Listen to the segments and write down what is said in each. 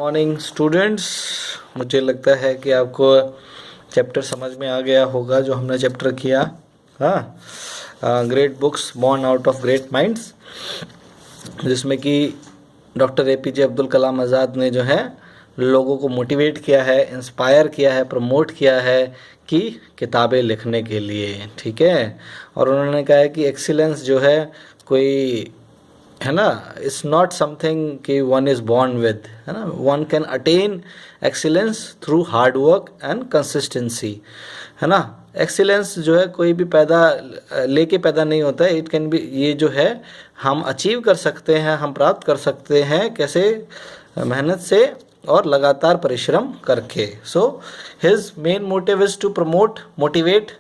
Morning students, मुझे लगता है कि आपको चैप्टर समझ में आ गया होगा जो हमने चैप्टर किया। Great books born out of great minds, जिसमें कि डॉक्टर एपीजे अब्दुल कलाम आज़ाद ने जो है लोगों को मोटिवेट किया है, इंस्पायर किया है, प्रमोट किया है कि किताबें लिखने के लिए। ठीक है, और उन्होंने कहा है कि एक्सीलेंस जो है कोई है ना, इट्स नॉट समथिंग कि वन इज़ बॉर्न विद, है ना, one can attain excellence through hard work and consistency, है ना। एक्सीलेंस जो है कोई भी लेके पैदा नहीं होता है, इट कैन बी, ये जो है हम अचीव कर सकते हैं, हम प्राप्त कर सकते हैं कैसे, मेहनत से और लगातार परिश्रम करके। So his main motive is to promote, motivate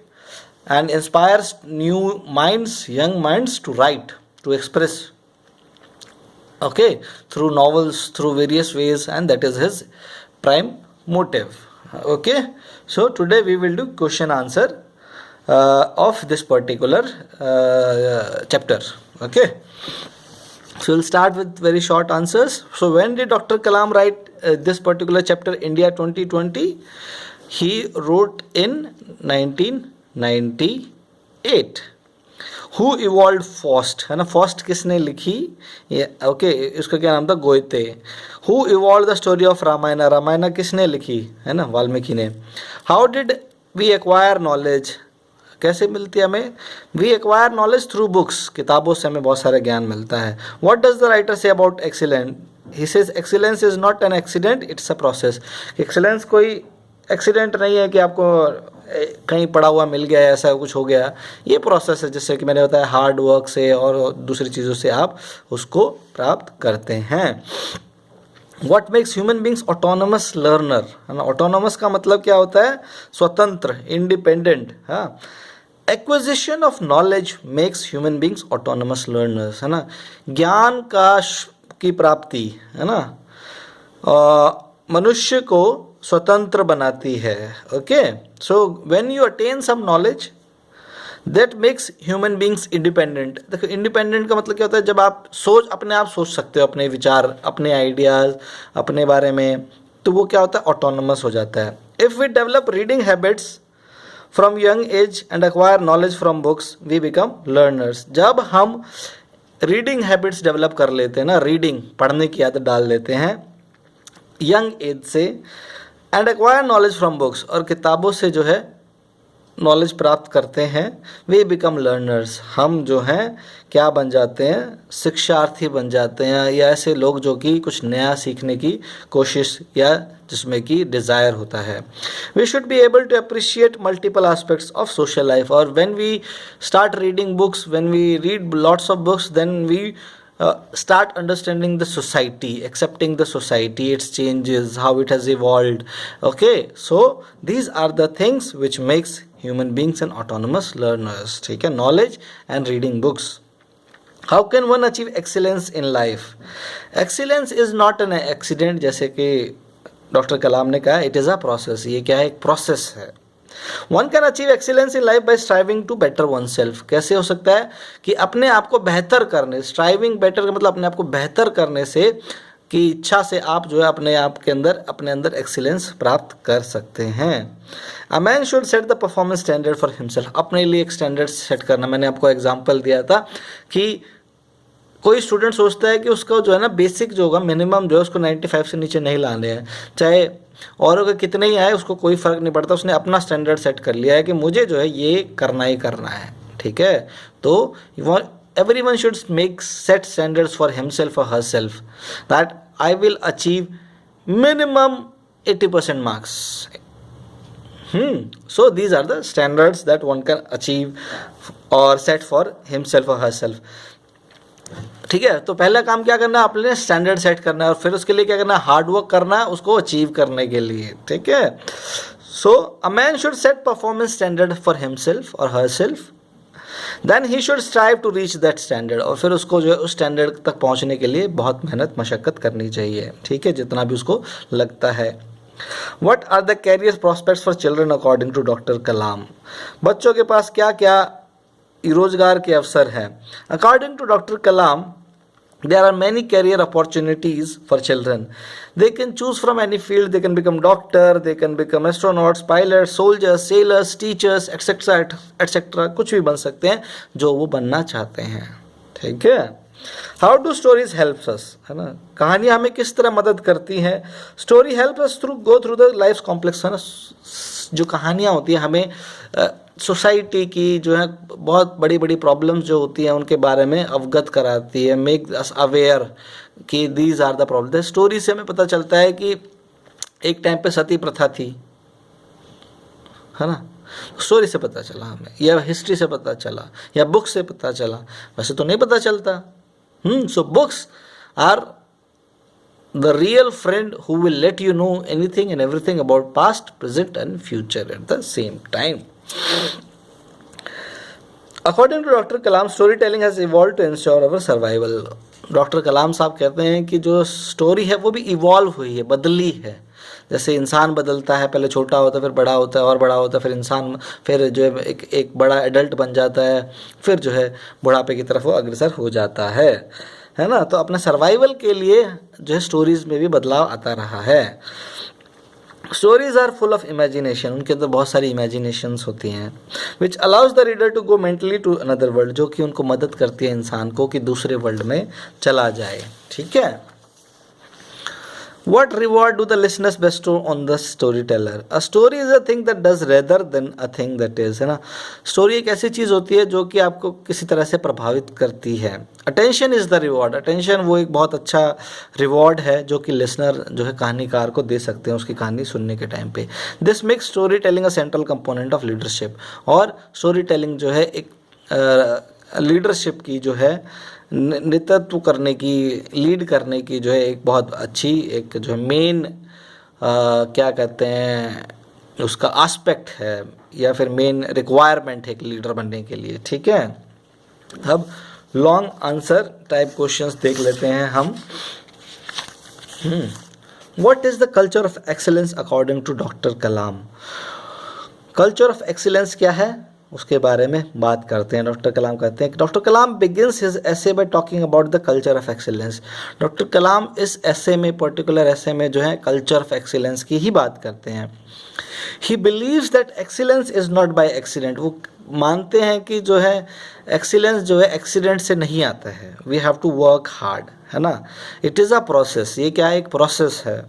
and inspires new minds, young minds to write, to express, okay, through novels, through various ways, and that is his prime motive. Okay, so today we will do question answer of this particular chapter. Okay, so we'll start with very short answers. So when did Dr. Kalam write this particular chapter, India 2020? He wrote in 1998. Who evolve first, है ना, first किसने लिखी, ये okay, इसका क्या नाम था, Goethe. Who evolve the story of Ramayana, Ramayana किसने लिखी, है ना, वाल्मीकि ने। How did we acquire knowledge, कैसे मिलती है हमें, we acquire knowledge through books, किताबों से हमें बहुत सारा ज्ञान मिलता है। What does the writer say about excellent, he says excellence is not an accident, it's a process. Excellence कोई एक्सीडेंट नहीं है कि आपको कहीं पड़ा हुआ मिल गया, ऐसा कुछ हो गया, ये प्रोसेस है, जैसे कि मैंने बताया, हार्ड वर्क से और दूसरी चीज़ों से आप उसको प्राप्त करते हैं। What makes human beings autonomous learner, है ना, ऑटोनमस का मतलब क्या होता है, स्वतंत्र, इंडिपेंडेंट। हाँ, acquisition of knowledge makes human beings autonomous learners, है ना, ज्ञान की प्राप्ति, है ना, मनुष्य को स्वतंत्र बनाती है। Okay, so when you attain some knowledge that makes human beings independent. देखो, इंडिपेंडेंट का मतलब क्या होता है, जब आप अपने आप सोच सकते हो, अपने विचार, अपने आइडियाज़, अपने बारे में, तो वो क्या होता है, ऑटोनमस हो जाता है। If we develop reading habits from young age and acquire knowledge from books, we become learners. जब हम रीडिंग हैबिट्स डेवलप कर लेते हैं ना, रीडिंग, पढ़ने की आदत डाल लेते हैं यंग एज से, and acquire knowledge from books, और किताबों से जो है नॉलेज प्राप्त करते हैं, वे बिकम लर्नर्स, हम जो हैं क्या बन जाते हैं, शिक्षार्थी बन जाते हैं, या ऐसे लोग जो कि कुछ नया सीखने की कोशिश या जिसमें कि डिज़ायर होता है। We should be able to appreciate multiple aspects of social life, और when we start reading books, when we read lots of books, then we start understanding the society, accepting the society, its changes, how it has evolved. Okay, so these are the things which makes human beings an autonomous learners. ठीक है, knowledge and reading books. How can one achieve excellence in life? Excellence is not an accident, जैसे कि doctor कलाम ने कहा, it is a process. ये क्या है, एक प्रोसेस है। One can achieve excellence in life by striving to better oneself. कैसे हो सकता है कि अपने आप को बेहतर करने, स्ट्राइविंग, बेटर का मतलब अपने आप को बेहतर करने से की इच्छा से आप जो है अपने अंदर एक्सीलेंस प्राप्त कर सकते हैं। अ man should set the performance standard for himself, अपने लिए एक स्टैंडर्ड सेट करना। मैंने आपको एग्जाम्पल दिया था कि कोई स्टूडेंट सोचता है कि उसका जो है ना बेसिक जो होगा, मिनिमम जो है उसको 95 से नीचे नहीं लाने हैं, चाहे और अगर कितने ही आए उसको कोई फ़र्क नहीं पड़ता, उसने अपना स्टैंडर्ड सेट कर लिया है कि मुझे जो है ये करना ही करना है। ठीक है, तो everyone should set standards for himself or herself, that I will achieve minimum 80% marks. So these are the standards that one can achieve or set for himself or herself. ठीक है, तो पहला काम क्या करना है, अपने स्टैंडर्ड सेट करना है, और फिर उसके लिए क्या करना है, हार्ड वर्क करना है उसको अचीव करने के लिए। ठीक है, so a man should set performance standard for himself और herself, then he should strive to reach that standard, और फिर उसको जो है उस स्टैंडर्ड तक पहुंचने के लिए बहुत मेहनत मशक्क़त करनी चाहिए। ठीक है, जितना भी उसको लगता है। What are the career prospects for children according to doctor Kalam, बच्चों के पास क्या क्या रोजगार के अवसर हैं। According to doctor Kalam, There are many career opportunities for children. They can choose from any field. They can become doctor, they can become astronauts, pilots, soldiers, sailors, teachers, etc. etc. कुछ भी बन सकते हैं जो वो बनना चाहते हैं. ठीक है. How do stories helps us, है ना. कहानियाँ हमें किस तरह मदद करती हैं. Story help us through go through the life complex, है ना. जो कहानियाँ होती हैं हमें सोसाइटी की जो है बहुत बड़ी बड़ी प्रॉब्लम्स जो होती हैं उनके बारे में अवगत कराती है. मेक अस अवेयर कि these are the problem. Story से हमें पता चलता है कि एक टाइम पे सती प्रथा थी, है ना. स्टोरी से पता चला हमें, या हिस्ट्री से पता चला, या बुक से पता चला. वैसे तो नहीं पता चलता. So books are the real friend who will let you know anything and everything about past, present and future at the same time. According to Dr. Kalam, storytelling has evolved to ensure our survival. Doctor Kalam साहब कहते हैं कि जो story है वो भी evolve हुई है, बदली है. जैसे इंसान बदलता है, पहले छोटा होता है, फिर बड़ा होता है, और बड़ा होता है, फिर इंसान, फिर जो है एक बड़ा एडल्ट बन जाता है, फिर जो है बुढ़ापे की तरफ वो अग्रसर हो जाता है ना. तो अपने सर्वाइवल के लिए जो है स्टोरीज में भी बदलाव आता रहा है. Stories are full of imagination. उनके अंदर बहुत सारी इमेजिनेशंस होती हैं which allows the reader to go mentally to another world, जो कि उनको मदद करती है इंसान को कि दूसरे वर्ल्ड में चला जाए. ठीक है. What reward do the listeners bestow on the storyteller? A story is a thing that does rather than a thing that is, है ना. स्टोरी एक ऐसी चीज़ होती है जो कि आपको किसी तरह से प्रभावित करती है. Attention is the reward. Attention वो एक बहुत अच्छा रिवॉर्ड है जो कि लिसनर जो है कहानीकार को दे सकते हैं उसकी कहानी सुनने के टाइम पे. This makes story telling a central component of leadership. और स्टोरी टेलिंग जो है एक लीडरशिप की जो है नेतृत्व करने की, लीड करने की जो है एक बहुत अच्छी एक जो है मेन क्या कहते हैं उसका एस्पेक्ट है, या फिर मेन रिक्वायरमेंट है एक लीडर बनने के लिए. ठीक है. अब लॉन्ग आंसर टाइप क्वेश्चंस देख लेते हैं हम. What is the culture of excellence according to doctor Kalam. Culture of excellence क्या है उसके बारे में बात करते हैं. डॉक्टर कलाम कहते हैं, doctor Kalam begins his essay by talking about the culture of excellence. Doctor Kalam इस एसे में, पर्टिकुलर एसे में जो है कल्चर ऑफ एक्सीलेंस की ही बात करते हैं. He believes that excellence is not by accident. वो मानते हैं कि जो है एक्सीलेंस जो है एक्सीडेंट से नहीं आता है. We have to work hard, है ना. It is a process. ये क्या है, एक प्रोसेस है.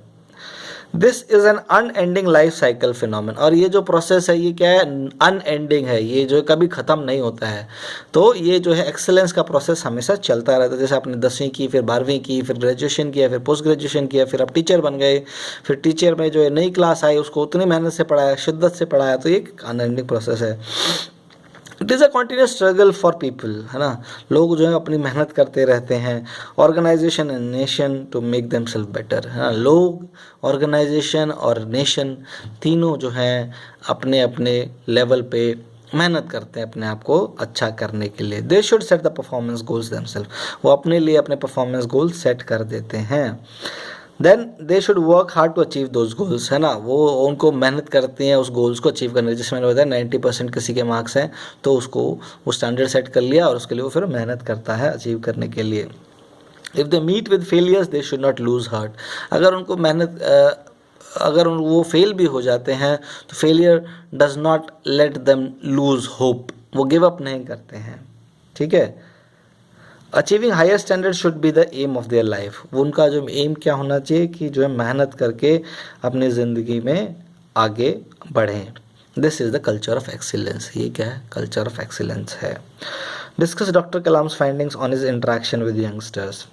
This is an unending life cycle phenomenon. और ये जो प्रोसेस है ये क्या है, अनएंडिंग है, ये जो कभी ख़त्म नहीं होता है. तो ये जो है एक्सेलेंस का प्रोसेस हमेशा चलता रहता है. जैसे आपने 10वीं की, फिर 12वीं की, फिर ग्रेजुएशन किया, फिर पोस्ट ग्रेजुएशन किया, फिर आप टीचर बन गए, फिर टीचर में जो है नई क्लास आई उसको उतनी मेहनत से पढ़ाया, शिद्दत से पढ़ाया. तो ये अनएंडिंग प्रोसेस है. It is a continuous struggle for people, है ना. लोग जो है अपनी मेहनत करते रहते हैं. Organisation and nation to make them self better, है ना. लोग, ऑर्गेनाइजेशन और नेशन तीनों जो हैं अपने अपने लेवल पे मेहनत करते हैं अपने आप को अच्छा करने के लिए. They should set the performance goals themself. वो अपने लिए अपने परफॉर्मेंस गोल सेट कर देते हैं. Then they should work hard to achieve those goals, है ना. वो उनको मेहनत करते हैं उस गोल्स को अचीव करने. जिसमें मैंने बताया 90% किसी के मार्क्स हैं तो उसको वो स्टैंडर्ड सेट कर लिया और उसके लिए वो फिर मेहनत करता है अचीव करने के लिए. If they meet with failures they should not lose heart. अगर उनको मेहनत अगर वो फेल भी हो जाते हैं तो failure does not let them lose hope. वो गिव अप नहीं करते हैं. ठीक है. Achieving higher standard should be the aim of their life. वो उनका जो एम क्या होना चाहिए कि जो है मेहनत करके अपनी ज़िंदगी में आगे बढ़ें. This is the culture of excellence. ये क्या है, कल्चर ऑफ एक्सीलेंस है. Discuss doctor Kalam's findings on his interaction with youngsters.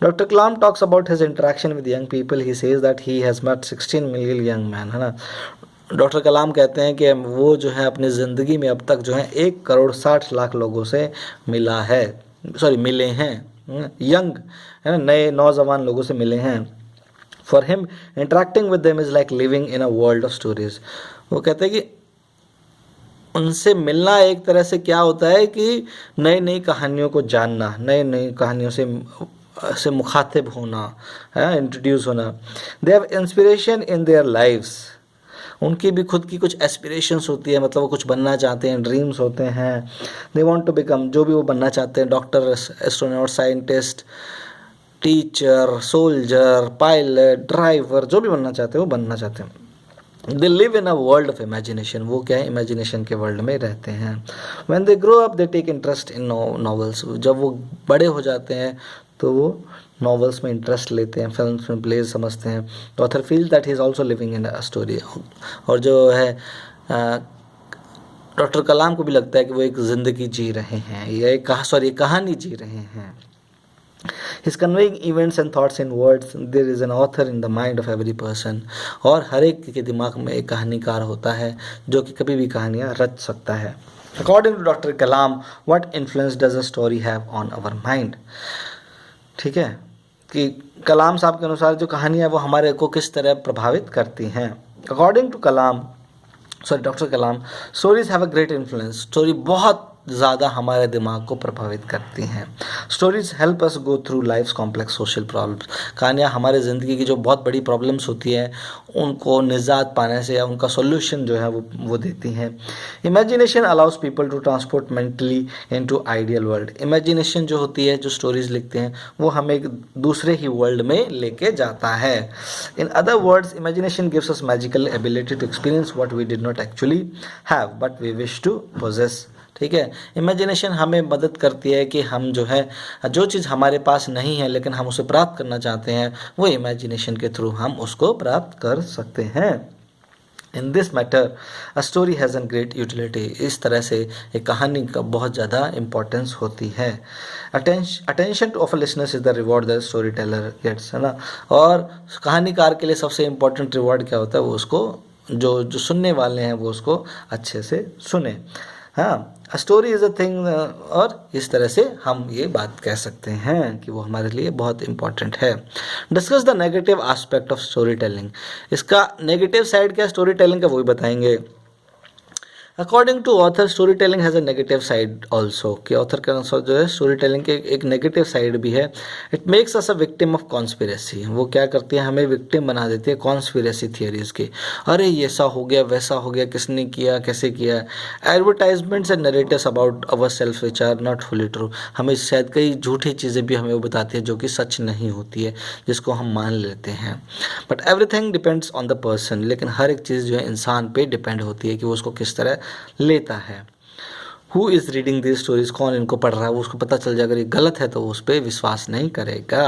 Doctor Kalam talks about his interaction with young people. He says that he has met 16 million young man, है ना. Doctor Kalam कहते हैं कि वो जो है अपनी ज़िंदगी में अब तक जो है 1,60,00,000 लोगों से मिले हैं. यंग, है ना, नए नौजवान लोगों से मिले हैं. For him interacting with them is like living in a world of stories. वो कहते हैं कि उनसे मिलना एक तरह से क्या होता है कि नई नई कहानियों को जानना, नई नई कहानियों से मुखातिब होना, है, इंट्रोड्यूस होना. They have inspiration in their lives. उनकी भी खुद की कुछ एस्पिरेशंस होती है, मतलब वो कुछ बनना चाहते हैं, ड्रीम्स होते हैं. दे वांट टू बिकम, जो भी वो बनना चाहते हैं, doctor, astronaut, scientist, teacher, soldier, pilot, driver, जो भी बनना चाहते हैं वो बनना चाहते हैं। They live in a world of imagination, वो क्या है, इमेजिनेशन के वर्ल्ड में रहते हैं। When they grow up they take interest in novels, जब वो बड़े हो जाते हैं तो वो नॉवेल्स में इंटरेस्ट लेते हैं, फिल्म्स में, प्लेज समझते हैं। The author feel that he is also living in a story. और जो है डॉक्टर कलाम को भी लगता है कि वो एक ज़िंदगी जी रहे हैं, या एक कहानी जी रहे हैं। He's conveying events and thoughts in words. There is an author in the mind of every person. और हर एक के दिमाग में एक कहानीकार होता है जो कि कभी भी कहानियाँ रच सकता है। According to Dr. Kalam, what influence does a story have on our mind? ठीक है, कि कलाम साहब के अनुसार जो कहानियाँ वो हमारे को किस तरह प्रभावित करती हैं। According to doctor Kalam, stories have a great influence. Story बहुत ज़्यादा हमारे दिमाग को प्रभावित करती हैं। Stories help us go through life's complex social problems. कहानियाँ हमारे ज़िंदगी की जो बहुत बड़ी प्रॉब्लम्स होती हैं उनको निजात पाने से या उनका सोल्यूशन जो है वो देती हैं। Imagination allows people to transport mentally into ideal world. Imagination जो होती है, जो स्टोरीज लिखते हैं, वो हमें एक दूसरे ही वर्ल्ड में लेके जाता है। In other words, imagination gives us magical ability to experience what we did not actually have but we wish to possess. ठीक है, इमेजिनेशन हमें मदद करती है कि हम जो है, जो चीज़ हमारे पास नहीं है लेकिन हम उसे प्राप्त करना चाहते हैं, वो इमेजिनेशन के थ्रू हम उसको प्राप्त कर सकते हैं। In this matter a story has an great utility. इस तरह से एक कहानी का बहुत ज़्यादा इम्पोर्टेंस होती है। Attention to of listeners is the reward the story teller gets, है ना। और कहानीकार के लिए सबसे इम्पोर्टेंट रिवॉर्ड क्या होता है, वो उसको जो सुनने वाले हैं वो उसको अच्छे से सुने। हाँ, स्टोरी इज़ अ थिंग। और इस तरह से हम ये बात कह सकते हैं कि वो हमारे लिए बहुत इंपॉर्टेंट है। Discuss the negative aspect of story telling. इसका नेगेटिव साइड क्या स्टोरी टेलिंग का, वो भी बताएंगे। According to author, story telling has a negative side also, कि ऑथर के अनुसार जो है स्टोरी टेलिंग के एक नेगेटिव साइड भी है। It makes us a victim of conspiracy. वो क्या करती है, हमें विक्टिम बना देती है कॉन्स्पिरेसी थियरीज की। अरे ये ऐसा हो गया, वैसा हो गया, किसने किया, कैसे किया। Advertisements and narratives about our self which are not fully true. हमें शायद कई झूठी चीज़ें भी हमें वो बताती है जो कि सच नहीं होती है, जिसको हम मान लेते हैं। But everything depends on the person. लेकिन हर एक चीज़ जो है इंसान पे डिपेंड होती है कि वो उसको किस तरह लेता है। Who is reading this stories, कौन इनको पढ़ रहा है, वो उसको पता चल जाए। अगर ये गलत है तो उस पर विश्वास नहीं करेगा।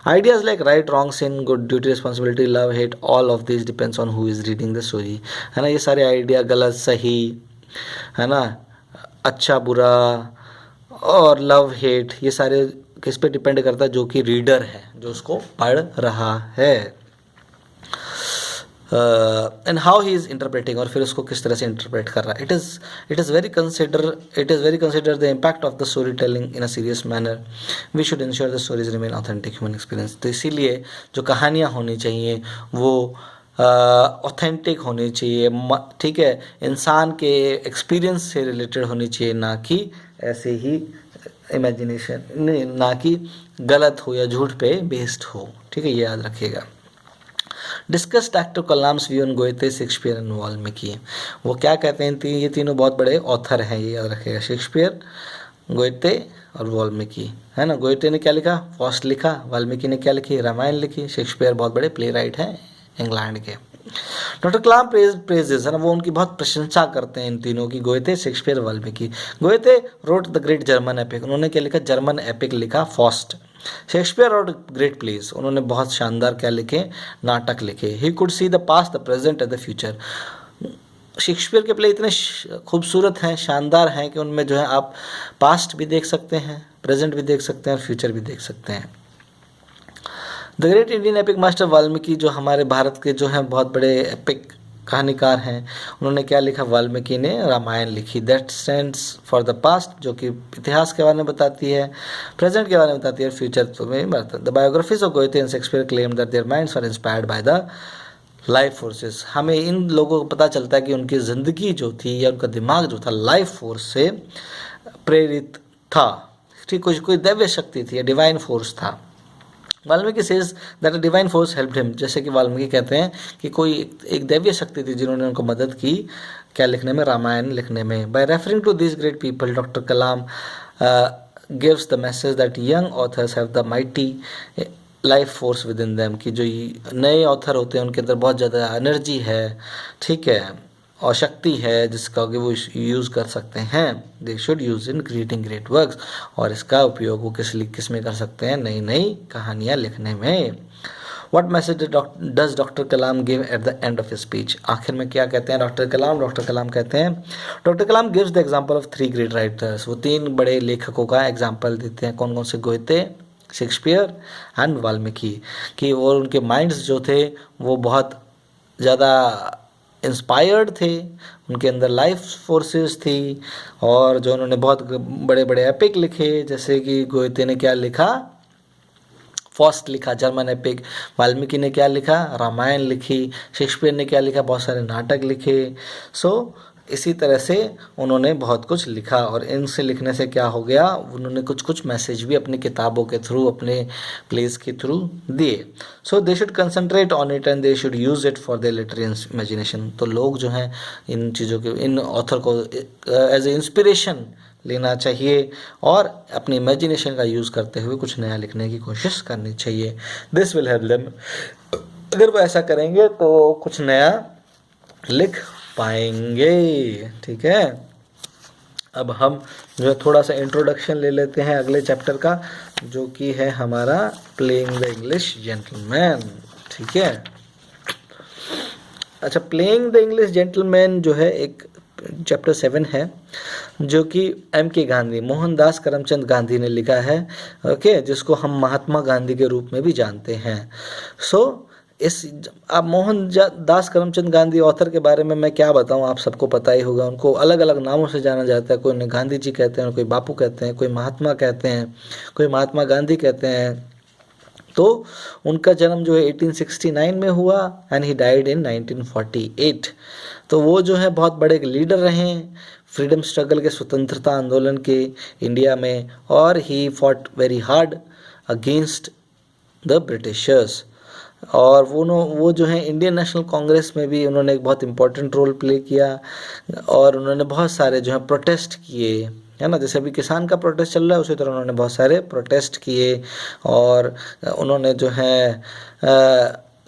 Ideas like right, wrong, sin, good, duty, responsibility, love, hate, all of this depends on who is reading the story, है ना। ये सारे आइडिया, गलत, सही, है ना, अच्छा, बुरा और लव, हेट, ये सारे किस पे डिपेंड करता है, जो कि रीडर है, जो उसको पढ़ रहा है। And how he is interpreting, और फिर उसको किस तरह से इंटरप्रेट कर रहा है। It is very consider the impact of the story telling in a serious manner. We should ensure the stories remain authentic human experience. तो इसीलिए जो कहानियाँ होनी चाहिए वो ऑथेंटिक होनी चाहिए, ठीक है, इंसान के एक्सपीरियंस से रिलेटेड होनी चाहिए, ना कि ऐसे ही इमेजिनेशन, ना कि गलत हो या झूठ पे बेस्ड हो। ठीक है, ये याद रखिएगा। Discuss doctor Kalam's view on Goethe, Shakespeare and Valmiki. वो क्या कहते हैं, ये तीनों बहुत बड़े ऑथर हैं, ये याद रखिएगा, शेक्सपियर, गोएथे और वाल्मीकि, है ना। गोएथे ने क्या लिखा, फॉस्ट लिखा। वाल्मीकि ने क्या लिखी, रामायण लिखी। शेक्सपियर बहुत बड़े प्ले राइट हैं इंग्लैंड के। डॉक्टर कलाम प्रेजेस, है ना, वो उनकी बहुत प्रशंसा करते हैं इन तीनों की, Goethe, Shakespeare, Valmiki. Goethe wrote the great German epic, उन्होंने क्या लिखा, जर्मन एपिक लिखा, फॉस्ट। शेक्सपियर और ग्रेट प्लेस, उन्होंने बहुत शानदार क्या लिखे, नाटक लिखे। He could see the past, the present and the future. Shakespeare के प्ले इतने खूबसूरत हैं, शानदार हैं कि उनमें जो है आप पास्ट भी देख सकते हैं, प्रेजेंट भी देख सकते हैं और फ्यूचर भी देख सकते हैं। The great Indian epic master Valmiki, जो हमारे भारत के जो हैं बहुत बड़े एपिक कहानीकार हैं, उन्होंने क्या लिखा, वाल्मीकि ने रामायण लिखी। That stands for the past, जो कि इतिहास के बारे में बताती है, प्रेजेंट के बारे में बताती है, फ्यूचर में बताती है। The biographies of Goethe and Shakespeare claim that their minds are inspired by the life forces. हमें इन लोगों को पता चलता है कि उनकी ज़िंदगी जो थी या उनका दिमाग जो था लाइफ फोर्स से प्रेरित था। ठीक, कोई दैव्य शक्ति थी, डिवाइन फोर्स था। Valmiki says that a divine force helped him, जैसे कि वाल्मीकि कहते हैं कि कोई एक दैवीय शक्ति थी जिन्होंने उनको मदद की, क्या लिखने में, रामायण लिखने में। By referring to this great people, doctor Kalam gives the message that young authors have the mighty life force within them, कि जो नए ऑथर होते हैं उनके अंदर बहुत ज़्यादा एनर्जी है, ठीक है, और शक्ति है जिसका कि वो यूज़ कर सकते हैं. दे should use in creating great works, और इसका उपयोग वो किस में कर सकते हैं, नई नई कहानियाँ लिखने में. What message does doctor Kalam give at the end of his speech? आखिर में क्या कहते हैं डॉक्टर कलाम? डॉक्टर कलाम कहते हैं, doctor Kalam gives the example of 3 great writers. वो 3 बड़े लेखकों का एग्जाम्पल देते हैं. कौन कौन से? गोयते, शेक्सपियर एंड वाल्मीकि. कि वो उनके माइंड्स जो थे वो बहुत ज़्यादा इंस्पायर्ड थे, उनके अंदर लाइफ फोर्सेस थी, और जो उन्होंने बहुत बड़े बड़े एपिक लिखे. जैसे कि गोयते ने क्या लिखा? फॉस्ट लिखा, जर्मन एपिक. वाल्मीकि ने क्या लिखा? रामायण लिखी. शेक्सपियर ने क्या लिखा? बहुत सारे नाटक लिखे. सो इसी तरह से उन्होंने बहुत कुछ लिखा, और इनसे लिखने से क्या हो गया, उन्होंने कुछ कुछ मैसेज भी अपनी किताबों के थ्रू, अपने प्लेस के थ्रू दिए. So they should concentrate on it and they should use it for their literary imagination. तो लोग जो हैं इन चीज़ों के, इन ऑथर को एज ए इंस्पिरेशन लेना चाहिए, और अपनी इमेजिनेशन का यूज़ करते हुए कुछ नया लिखने की कोशिश करनी चाहिए. This will help them. अगर वो ऐसा करेंगे तो कुछ नया लिख पाएंगे. ठीक है, अब हम जो है थोड़ा सा इंट्रोडक्शन ले लेते हैं अगले चैप्टर का, जो कि है हमारा प्लेइंग द इंग्लिश जेंटलमैन. ठीक है, अच्छा, प्लेइंग द इंग्लिश जेंटलमैन जो है एक चैप्टर 7 है, जो कि M.K. गांधी, मोहनदास करमचंद गांधी ने लिखा है. ओके, जिसको हम महात्मा गांधी के रूप में भी जानते हैं. सो इस आप मोहनदास करमचंद गांधी ऑथर के बारे में मैं क्या बताऊं, आप सबको पता ही होगा. उनको अलग अलग नामों से जाना जाता है. कोई उन्हें गांधी जी कहते हैं, कोई बापू कहते हैं, कोई महात्मा कहते हैं, कोई महात्मा गांधी कहते हैं. तो उनका जन्म जो है 1869 में हुआ एंड ही डाइड इन 1948. तो वो जो है बहुत बड़े लीडर रहे फ्रीडम स्ट्रगल के, स्वतंत्रता आंदोलन के इंडिया में, और he fought very hard against the Britishers. और वो जो है इंडियन नेशनल कांग्रेस में भी उन्होंने एक बहुत इम्पोर्टेंट रोल प्ले किया, और उन्होंने बहुत सारे जो है प्रोटेस्ट किए, है ना. जैसे अभी किसान का प्रोटेस्ट चल रहा है, उसी तरह उन्होंने बहुत सारे प्रोटेस्ट किए, और उन्होंने जो है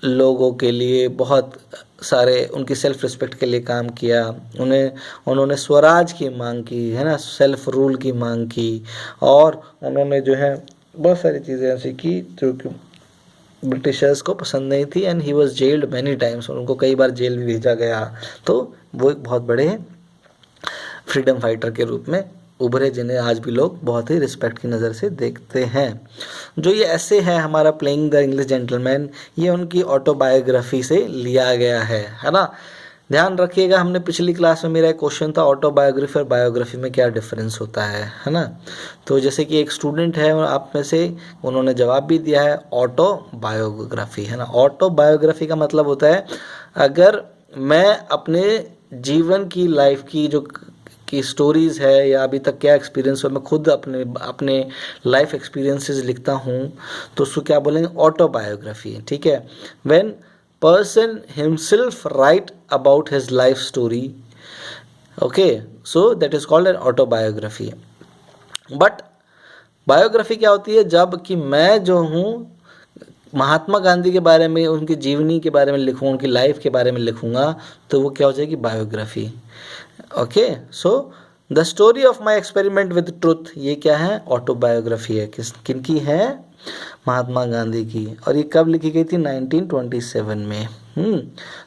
लोगों के लिए बहुत सारे, उनकी सेल्फ रिस्पेक्ट के लिए काम किया. उन्होंने स्वराज की मांग की, है ना, सेल्फ रूल की मांग की, और उन्होंने जो है बहुत सारी चीज़ें ऐसी की जो कि ब्रिटिशर्स को पसंद नहीं थी. And he was gelled many times, उनको कई बार जेल भी भेजा गया. तो वो एक बहुत बड़े फ्रीडम फाइटर के रूप में उभरे, जिन्हें आज भी लोग बहुत ही रिस्पेक्ट की नज़र से देखते हैं. जो ये ऐसे है हमारा प्लेइंग द इंग्लिश जेंटलमैन, ये उनकी ऑटोबायोग्राफी से लिया गया है ना. ध्यान रखिएगा, हमने पिछली क्लास में मेरा एक क्वेश्चन था, ऑटोबायोग्राफी और बायोग्राफी में क्या डिफरेंस होता है ना. तो जैसे कि एक स्टूडेंट है आप में से, उन्होंने जवाब भी दिया है ऑटोबायोग्राफी, है ना. ऑटोबायोग्राफी का मतलब होता है अगर मैं अपने जीवन की लाइफ की जो की स्टोरीज़ है, या अभी तक क्या एक्सपीरियंस हो, मैं खुद अपने लाइफ एक्सपीरियंसेस लिखता हूँ, तो उसको क्या बोलेंगे, ऑटोबायोग्राफी. ठीक है, when person himself write about his life story, okay, so that is called an autobiography. But biography क्या होती है, जब कि मैं जो हूँ महात्मा गांधी के बारे में, उनकी जीवनी के बारे में लिखूँ, उनकी लाइफ के बारे में लिखूँगा, तो वो क्या हो जाएगी, biography. Okay, so the story of my experiment with truth, ये क्या है, ऑटोबायोग्राफी है. किनकी है, महात्मा गांधी की. और ये कब लिखी गई थी, 1927 में.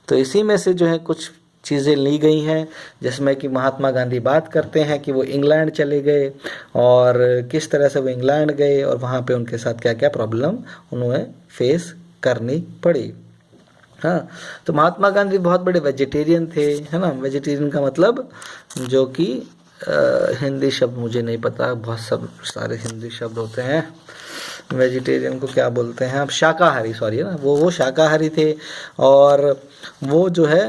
तो इसी में से जो है कुछ चीज़ें ली गई हैं, जिसमें कि महात्मा गांधी बात करते हैं कि वो इंग्लैंड चले गए, और किस तरह से वो इंग्लैंड गए, और वहाँ पे उनके साथ क्या क्या प्रॉब्लम उन्हें फेस करनी पड़ी. हाँ, तो महात्मा गांधी बहुत बड़े वेजिटेरियन थे, है ना. वेजिटेरियन का मतलब जो कि हिंदी शब्द मुझे नहीं पता, बहुत सब सारे हिंदी शब्द होते हैं. वेजिटेरियन को क्या बोलते हैं आप, शाकाहारी, सॉरी, है ना. वो शाकाहारी थे, और वो जो है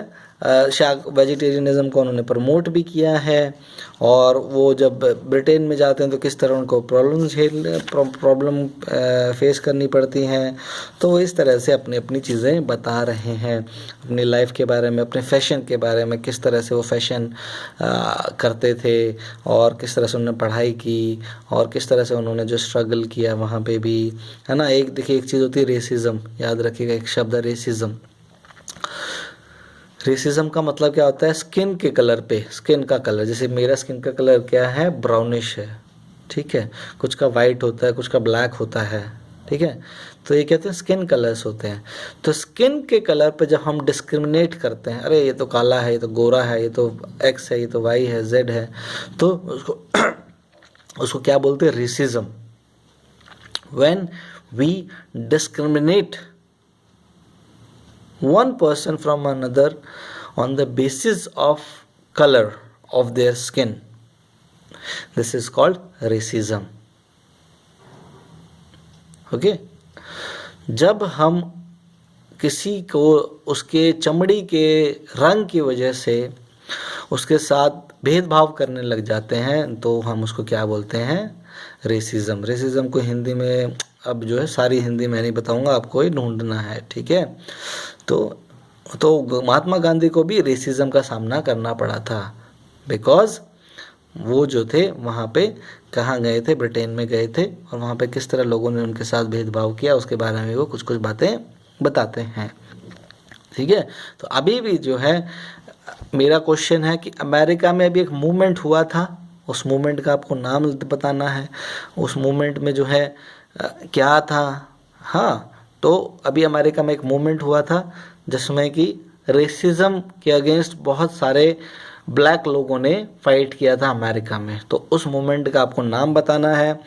वेजिटेरियनिज्म को उन्होंने प्रमोट भी किया है, और वो जब ब्रिटेन में जाते हैं तो किस तरह उनको प्रॉब्लम फेस करनी पड़ती हैं। तो वो इस तरह से अपनी अपनी चीज़ें बता रहे हैं, अपनी लाइफ के बारे में, अपने फैशन के बारे में, किस तरह से वो फैशन करते थे, और किस तरह से उन्होंने पढ़ाई की, और किस तरह से उन्होंने जो स्ट्रगल किया वहाँ पे भी, है ना। एक देखिए, एक चीज़ होती है रेसिज्म, याद रखिएगा एक शब्द है रेसिज्म। रेसिज्म का मतलब क्या होता है, स्किन के कलर पे, स्किन का कलर, जैसे मेरा स्किन का कलर क्या है, ब्राउनिश है, ठीक है, कुछ का वाइट होता है, कुछ का ब्लैक होता है, ठीक है। तो ये कहते हैं स्किन कलर्स होते हैं। तो स्किन के कलर पे जब हम डिस्क्रिमिनेट करते हैं, अरे ये तो काला है, ये तो गोरा है, ये तो एक्स है, ये तो वाई है, जेड है, तो उसको उसको क्या बोलते हैं, racism. When we discriminate one person from another on the basis of color of their skin, this is called racism. okay, जब हम किसी को उसके चमड़ी के रंग की वजह से उसके साथ भेदभाव करने लग जाते हैं तो हम उसको क्या बोलते हैं, रेसिज्म। रेसिज्म को हिंदी में अब जो है सारी हिंदी मैं नहीं बताऊंगा, आपको ही ढूंढना है, ठीक है। तो महात्मा गांधी को भी रेसिज्म का सामना करना पड़ा था, बिकॉज वो जो थे वहाँ पे कहाँ गए थे, ब्रिटेन में गए थे, और वहाँ पे किस तरह लोगों ने उनके साथ भेदभाव किया उसके बारे में वो कुछ कुछ बातें बताते हैं, ठीक है। तो अभी भी जो है मेरा क्वेश्चन है कि अमेरिका में अभी एक मूवमेंट हुआ था, उस मूवमेंट का आपको नाम बताना है, उस मूवमेंट में जो है क्या था। हाँ, तो अभी अमेरिका में एक मूवमेंट हुआ था जिसमें कि रेसिज्म के अगेंस्ट बहुत सारे ब्लैक लोगों ने फाइट किया था अमेरिका में। तो उस मूवमेंट का आपको नाम बताना है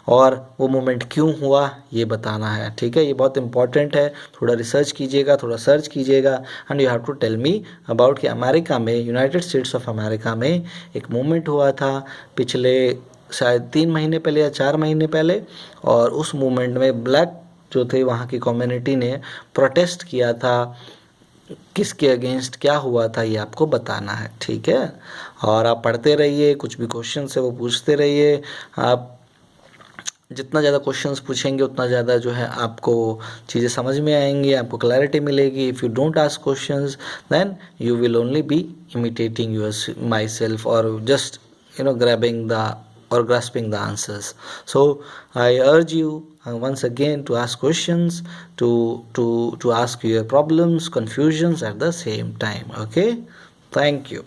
और वो मूवमेंट क्यों हुआ ये बताना है, ठीक है। ये बहुत इंपॉर्टेंट है, थोड़ा रिसर्च कीजिएगा, थोड़ा सर्च कीजिएगा, and you have to tell me about कि अमेरिका में, यूनाइटेड स्टेट्स ऑफ अमेरिका में एक मूवमेंट हुआ था पिछले शायद 3 महीने पहले या 4 महीने पहले, और उस मूवमेंट में ब्लैक जो थे वहाँ की कम्युनिटी ने प्रोटेस्ट किया था, किसके अगेंस्ट क्या हुआ था ये आपको बताना है, ठीक है। और आप पढ़ते रहिए, कुछ भी क्वेश्चन है वो पूछते रहिए। आप जितना ज़्यादा क्वेश्चंस पूछेंगे उतना ज़्यादा जो है आपको चीज़ें समझ में आएंगी, आपको क्लैरिटी मिलेगी। If you don't ask questions then you will only be imitating your my self और just grabbing the or grasping the answers. So I urge you once again to ask questions, to ask your problems, confusions at the same time. Okay, thank you.